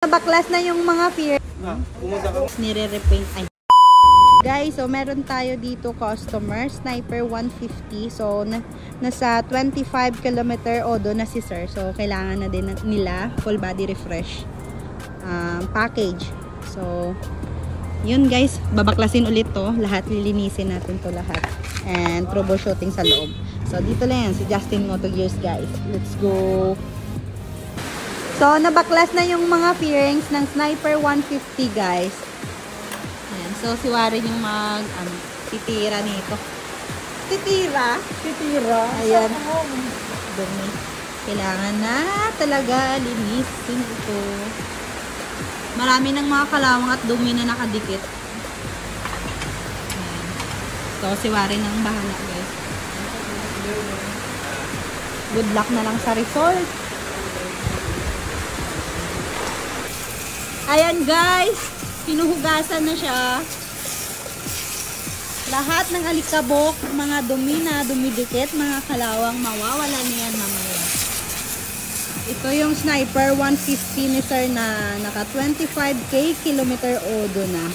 Baklas na yung mga fear. Nire-repaint. Ay. Guys, so meron tayo dito customer, Sniper 150. So, nasa 25 km odo na si sir. So, kailangan na din nila full body refresh package. So, yun guys, babaklasin ulit to. Lahat, lilinisin natin to lahat. And troubleshooting sa loob. So, dito lang yan, si Justin Moto Gears guys. Let's go! So, nabaklas na yung mga fairings ng Sniper 150 guys. Ayan. So, si Warren yung titira nito. Titira? Titira? Ayan. Dumi. Kailangan na talaga linisin ito. Marami ng mga kalawang at dumi na nakadikit. Ayan. So, si Warren ang bahala guys. Good luck na lang sa resort. Ayan guys, pinuhugasan na siya. Lahat ng alikabok, mga dumi na dumidikit, mga kalawang mawawala niyan mamaya. Ito yung Sniper 150 ni sir na naka 25k kilometer odo na.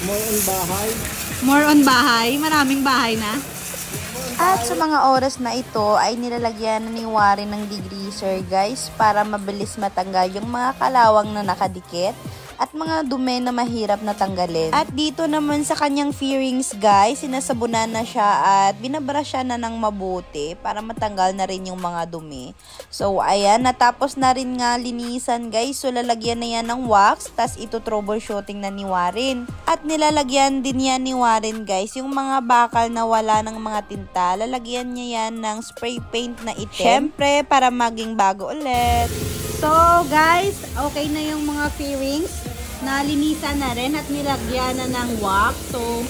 More on bahay. More on bahay, maraming bahay na. At sa mga oras na ito ay nilalagyan na ni Warren ng degreaser guys para mabilis matanggal yung mga kalawang na nakadikit at mga dumi na mahirap na tanggalin. At dito naman sa kanyang fairings guys, sinasabunan na siya at binabrasya na ng mabuti para matanggal na rin yung mga dumi. So ayan, natapos na rin nga linisan guys. So lalagyan na yan ng wax, tas ito troubleshooting na ni Warren. At nilalagyan din yan ni Warren guys yung mga bakal na wala ng mga tinta. Lalagyan niya yan ng spray paint na itim. Syempre para maging bago ulit. So guys, okay na yung mga fairings. Nalinisan na rin at nilagyan na ng wax. So,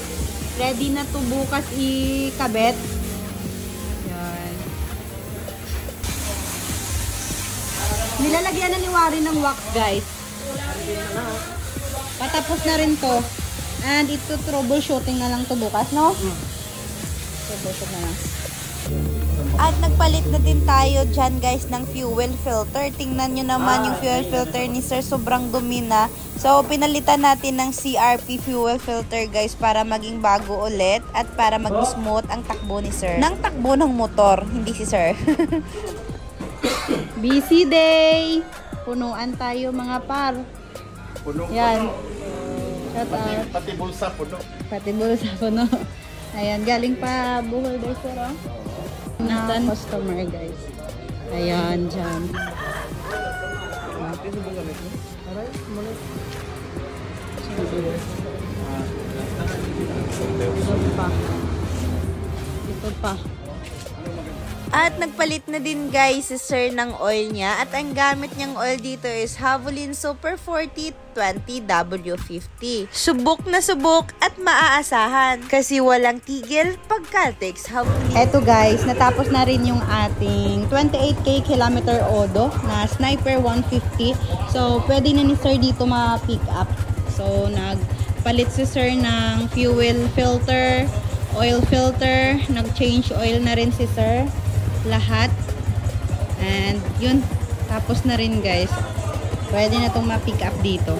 ready na to bukas ikabit. Yan. Nilalagyan na ni Warren ng wax, guys. Patapos na rin to. And ito troubleshooting na lang to bukas, no? Troubleshoot na lang. At nagpalit na din tayo dyan guys ng fuel filter. Tingnan nyo naman yung fuel filter ni sir, sobrang dumi na. So pinalitan natin ng CRP fuel filter guys para maging bago ulit at para mag-smooth ang takbo ni sir. Nang takbo ng motor, hindi si sir. Busy day! Punuan tayo mga par. Puno. Yan. Shout out. Pati bulsa puno. Pati bulsa puno. Ayan, galing pa Bohol guys, pero na customer guys. Ayan, dyan. Ito pa. At nagpalit na din guys si sir ng oil niya. At ang gamit niyang oil dito is Havolin Super 40 20W50. Subok na subok at maaasahan. Kasi walang tigil pag Caltex Havolin. Eto guys, natapos na rin yung ating 28k kilometer odo na Sniper 150. So, pwede na ni sir dito ma-pick up. So, nagpalit si sir ng fuel filter, oil filter, nag-change oil na rin si sir. Lahat. And yun, tapos na rin guys. Pwede na itong ma-pick up dito.